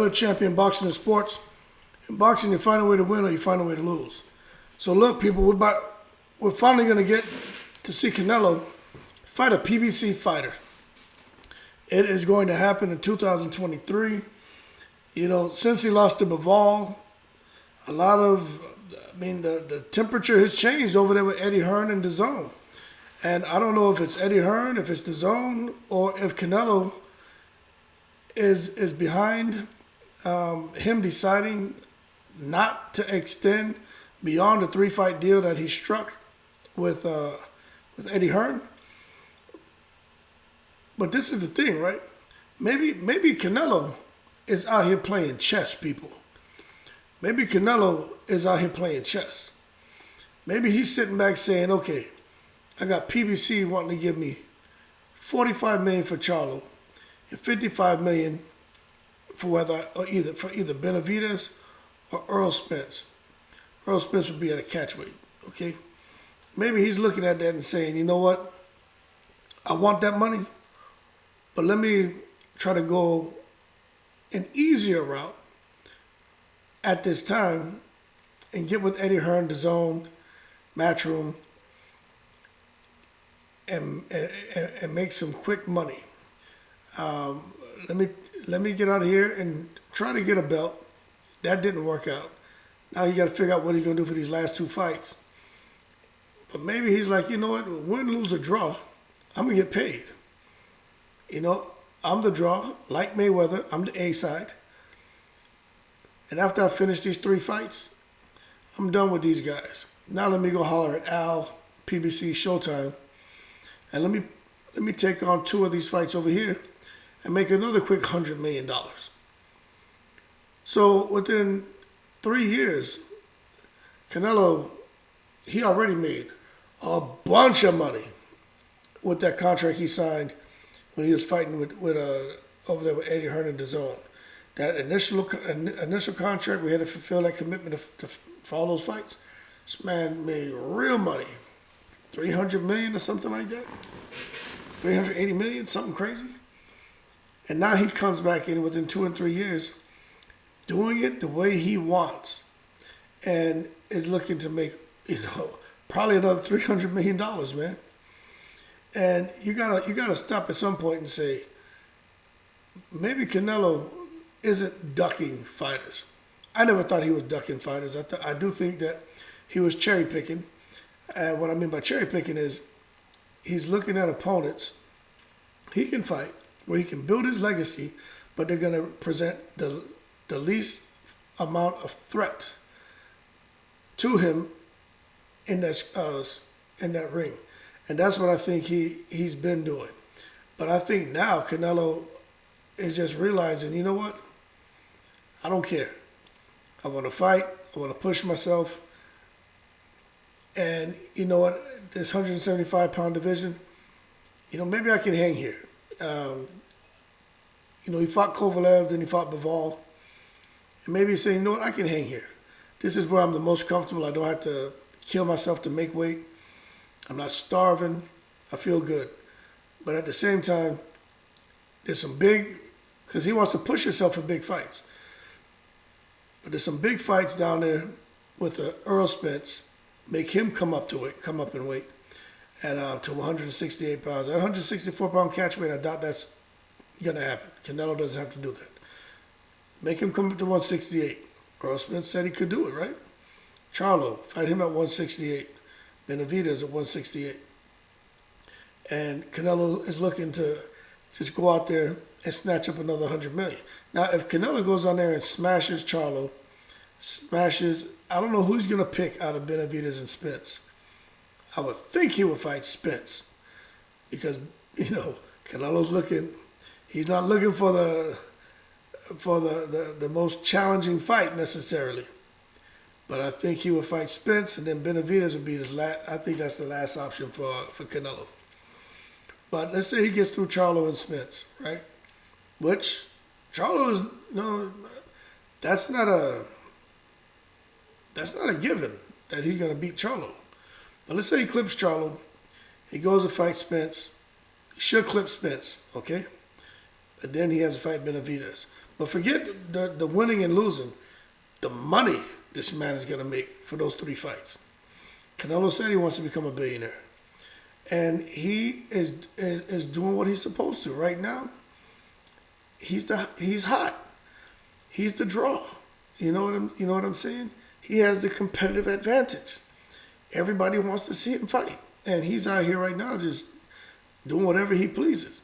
a champion boxing and sports. In boxing, you find a way to win or you find a way to lose. So look, people, we're finally going to get to see Canelo fight a PBC fighter. It is going to happen in 2023. Since he lost to Bivol, the temperature has changed over there with Eddie Hearn and DAZN. And I don't know if it's Eddie Hearn, if it's DAZN, or if Canelo is behind him deciding not to extend beyond the 3-fight deal that he struck with Eddie Hearn. But this is the thing, right? Maybe Canelo is out here playing chess, people. Maybe Canelo is out here playing chess. Maybe he's sitting back saying, okay, I got PBC wanting to give me $45 million for Charlo and $55 million for either Benevidez or Earl Spence. Earl Spence would be at a catchweight, okay? Maybe he's looking at that and saying, you know what? I want that money, but let me try to go an easier route at this time and get with Eddie Hearn, DAZN, Matchroom, and make some quick money. Let me get out of here and try to get a belt. That didn't work out. Now you got to figure out what he's going to do for these last 2 fights. But maybe he's like, you know what, win, lose, or draw, I'm going to get paid. I'm the draw, like Mayweather, I'm the A side. And after I finish these 3 fights, I'm done with these guys. Now let me go holler at Al, PBC, Showtime, and let me take on 2 of these fights over here and make another quick $100 million. So within 3 years, Canelo, he already made a bunch of money with that contract he signed when he was fighting with over there with Eddie Hearn and DAZN. That initial contract, we had to fulfill that commitment for all those fights. This man made real money, $300 million or something like that, $380 million, something crazy. And now he comes back in within 2 and 3 years, doing it the way he wants, and is looking to make probably another $300 million, man. And you gotta stop at some point and say, maybe Canelo isn't ducking fighters. I never thought he was ducking fighters. I do think that he was cherry picking. And what I mean by cherry picking is he's looking at opponents he can fight, where he can build his legacy, but they're going to present the least amount of threat to him in that ring. And that's what I think he's been doing. But I think now Canelo is just realizing, you know what? I don't care. I want to fight. I want to push myself. And you know what? This 175-pound division, maybe I can hang here. He fought Kovalev, then he fought Bivol. And maybe he's saying, you know what? I can hang here. This is where I'm the most comfortable. I don't have to kill myself to make weight. I'm not starving. I feel good. But at the same time, there's some because he wants to push himself for big fights. But there's some big fights down there with Earl Spence, make him come up in weight, and to 168 pounds. That 164-pound catch weight, I doubt that's gonna happen. Canelo doesn't have to do that. Make him come up to 168. Earl Spence said he could do it, right? Charlo, fight him at 168. Benevidez at 168. And Canelo is looking to just go out there and snatch up another $100 million. Now, if Canelo goes on there and smashes Charlo, I don't know who's going to pick out of Benevidez and Spence. I would think he would fight Spence because, Canelo's he's not looking for the most challenging fight necessarily. But I think he would fight Spence, and then Benevidez would be his last. I think that's the last option for Canelo. But let's say he gets through Charlo and Spence, right? Which Charlo is that's not a given that he's gonna beat Charlo. But let's say he clips Charlo, he goes to fight Spence. He should clip Spence, okay? But then he has to fight Benevidez. But forget the winning and losing. The money this man is going to make for those 3 fights. Canelo said he wants to become a billionaire. And he is doing what he's supposed to. Right now, he's hot. He's the draw. You know what I'm saying? He has the competitive advantage. Everybody wants to see him fight. And he's out here right now just doing whatever he pleases.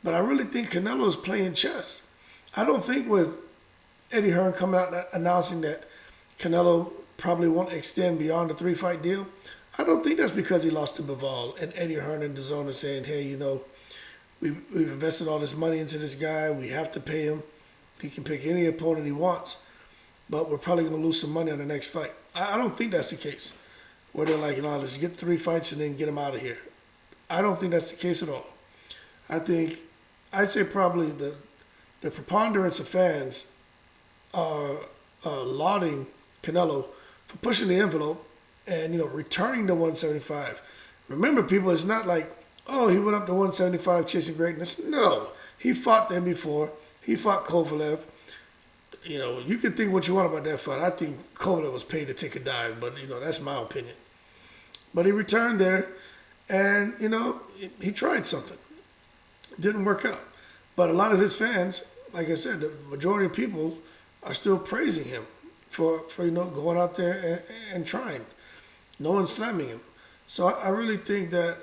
But I really think Canelo is playing chess. I don't think with Eddie Hearn coming out announcing that Canelo probably won't extend beyond the 3-fight deal, I don't think that's because he lost to Bivol and Eddie Hearn and DAZN is saying, hey, we've invested all this money into this guy. We have to pay him. He can pick any opponent he wants, but we're probably going to lose some money on the next fight. I don't think that's the case, where they're like, let's get 3 fights and then get him out of here. I don't think that's the case at all. I'd say probably the preponderance of fans are lauding Canelo for pushing the envelope and, returning to 175. Remember, people, it's not like, he went up to 175 chasing greatness. No, he fought there before. He fought Kovalev. You can think what you want about that fight. I think Kovalev was paid to take a dive, but, that's my opinion. But he returned there, and, he tried something. It didn't work out. But a lot of his fans, like I said, the majority of people are still praising him for going out there and trying. No one's slamming him. So I really think that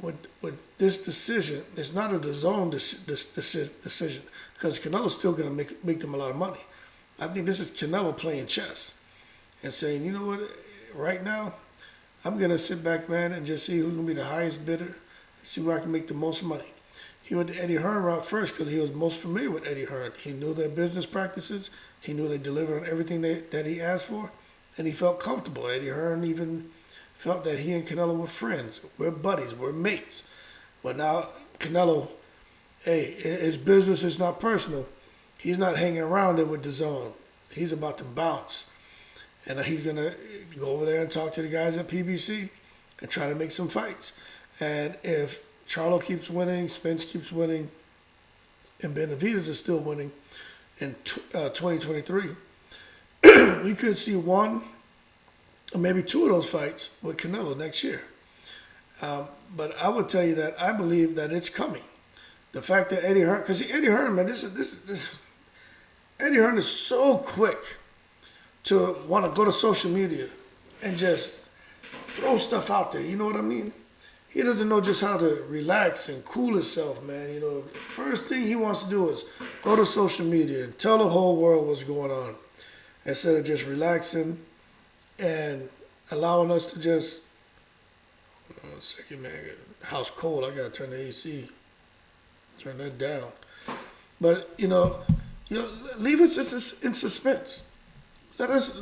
with this decision, it's not a DAZN decision because Canelo's still going to make them a lot of money. I think this is Canelo playing chess and saying, you know what, right now, I'm going to sit back, man, and just see who's going to be the highest bidder and see where I can make the most money. He went the Eddie Hearn route first because he was most familiar with Eddie Hearn. He knew their business practices. He knew they delivered on everything that he asked for, and he felt comfortable. Eddie Hearn even felt that he and Canelo were friends. We're buddies. We're mates. But now Canelo, his business is not personal. He's not hanging around there with DAZN. He's about to bounce. And he's going to go over there and talk to the guys at PBC and try to make some fights. And if Charlo keeps winning, Spence keeps winning, and Benevidez is still winning in 2023, we could see 1 or maybe 2 of those fights with Canelo next year. But I would tell you that I believe that it's coming. The fact that Eddie Hearn, because Eddie Hearn, man, Eddie Hearn is so quick to want to go to social media and just throw stuff out there. You know what I mean? He doesn't know just how to relax and cool himself, man. First thing he wants to do is go to social media and tell the whole world what's going on instead of just relaxing and allowing us to just, hold on a second, man, house cold, I gotta turn the AC, turn that down. But leave us in suspense. Let us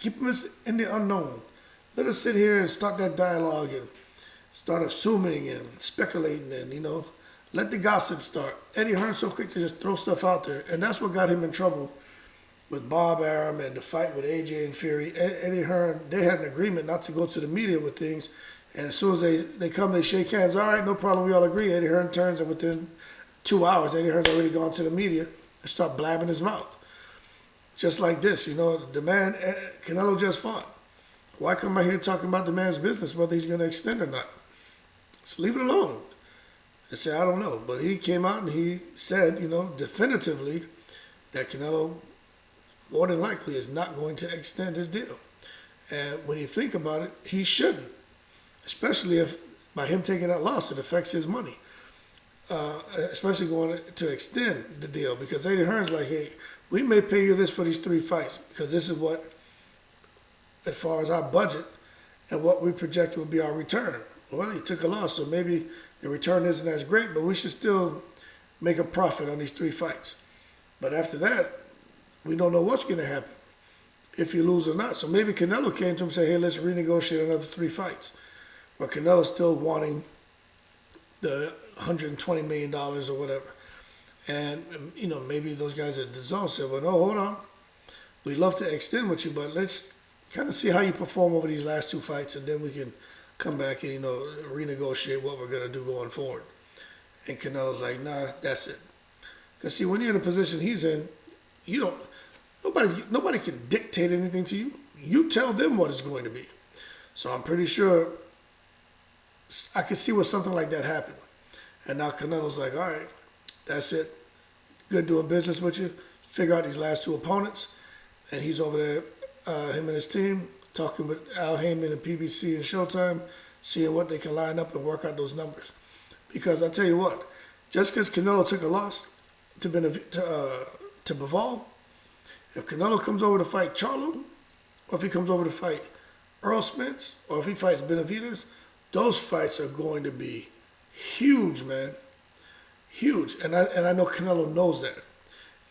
keep them in the unknown. Let us sit here and start that dialogue and start assuming and speculating and, let the gossip start. Eddie Hearn's so quick to just throw stuff out there. And that's what got him in trouble with Bob Arum and the fight with AJ and Fury. Eddie Hearn, they had an agreement not to go to the media with things. And as soon as they come, they shake hands. All right, no problem, we all agree. Eddie Hearn turns, and within 2 hours, Eddie Hearn's already gone to the media and start blabbing his mouth. Just like this, the man, Canelo just fought. Why come I here talking about the man's business, whether he's going to extend or not? Just leave it alone. And say, I don't know. But he came out and he said, definitively that Canelo more than likely is not going to extend his deal. And when you think about it, he shouldn't. Especially if by him taking that loss, it affects his money. Especially going to extend the deal. Because Eddie Hearn's like, hey, we may pay you this for these 3 fights because this is what, as far as our budget and what we project will be our return. Well, he took a loss, so maybe the return isn't as great, but we should still make a profit on these 3 fights. But after that, we don't know what's going to happen, if you lose or not. So maybe Canelo came to him and said, hey, let's renegotiate another 3 fights. But Canelo's still wanting the $120 million or whatever. And, maybe those guys at DAZN said, well, no, hold on. We'd love to extend with you, but let's kind of see how you perform over these last 2 fights, and then we can come back and, renegotiate what we're going to do going forward. And Canelo's like, nah, that's it. Because see, when you're in the position he's in, you don't, nobody can dictate anything to you. You tell them what it's going to be. So I'm pretty sure I could see where something like that happened. And now Canelo's like, all right, that's it. Good doing business with you. Figure out these last two opponents. And he's over there, him and his team, talking with Al Heyman and PBC and Showtime, seeing what they can line up and work out those numbers. Because I tell you what, just because Canelo took a loss to Bivol, if Canelo comes over to fight Charlo, or if he comes over to fight Earl Spence, or if he fights Benevidez, those fights are going to be huge, man. Huge. And I know Canelo knows that.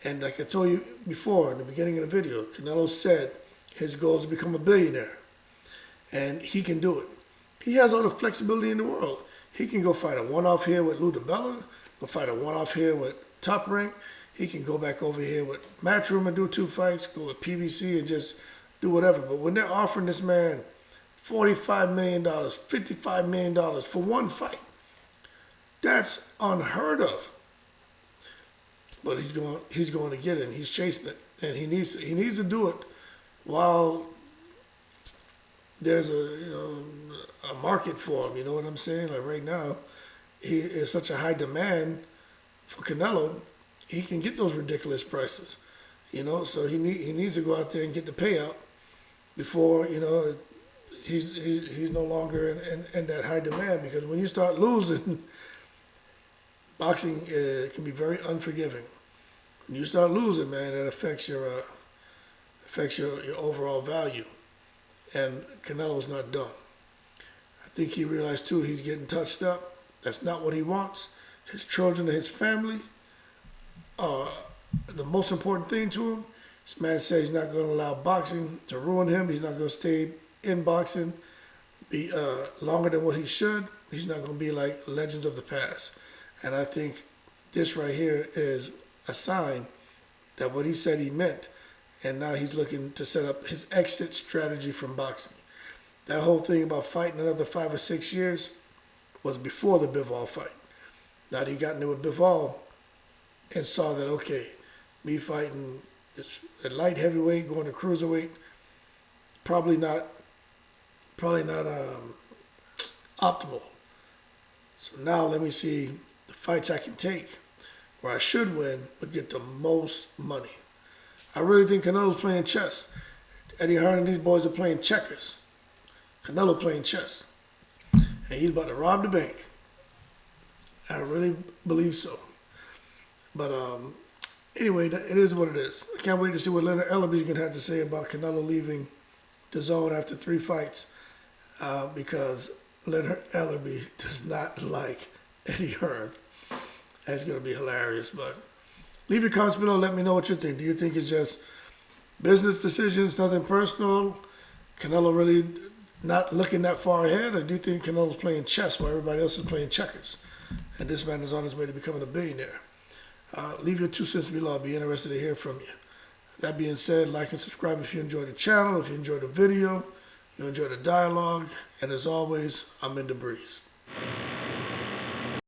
And like I told you before in the beginning of the video, Canelo said his goal is to become a billionaire. And he can do it. He has all the flexibility in the world. He can go fight a one-off here with Lou DiBella, go fight a one-off here with Top Rank. He can go back over here with Matchroom and do 2 fights, go with PBC and just do whatever. But when they're offering this man $45 million, $55 million for one fight, that's unheard of. But he's going to get it, and he's chasing it, and he needs to do it while there's a market for him. You know what I'm saying? Like right now, he is such a high demand for Canelo, he can get those ridiculous prices. So he needs to go out there and get the payout before he's no longer in that high demand. Because when you start losing, boxing can be very unforgiving. When you start losing, man, that affects your overall value. And Canelo's not done. I think he realized too he's getting touched up. That's not what he wants. His children and his family are the most important thing to him. This man said he's not going to allow boxing to ruin him. He's not going to stay in boxing be longer than what he should. He's not going to be like legends of the past. And I think this right here is a sign that what he said he meant. And now he's looking to set up his exit strategy from boxing. That whole thing about fighting another 5 or 6 years was before the Bivol fight. Now that he got into with Bivol and saw that, okay, me fighting at light heavyweight, going to cruiserweight, probably not optimal. So now let me see the fights I can take where I should win but get the most money. I really think Canelo's playing chess. Eddie Hearn and these boys are playing checkers. Canelo playing chess. And he's about to rob the bank. I really believe so. But anyway, it is what it is. I can't wait to see what Leonard Ellerby's going to have to say about Canelo leaving DAZN after 3 fights because Leonard Ellerby does not like Eddie Hearn. That's going to be hilarious. But leave your comments below. Let me know what you think. Do you think it's just business decisions, nothing personal? Canelo really not looking that far ahead? Or do you think Canelo's playing chess while everybody else is playing checkers? And this man is on his way to becoming a billionaire. Leave your 2 cents below. I'll be interested to hear from you. That being said, like and subscribe if you enjoyed the channel, if you enjoyed the video, you enjoyed the dialogue. And as always, I'm in the breeze.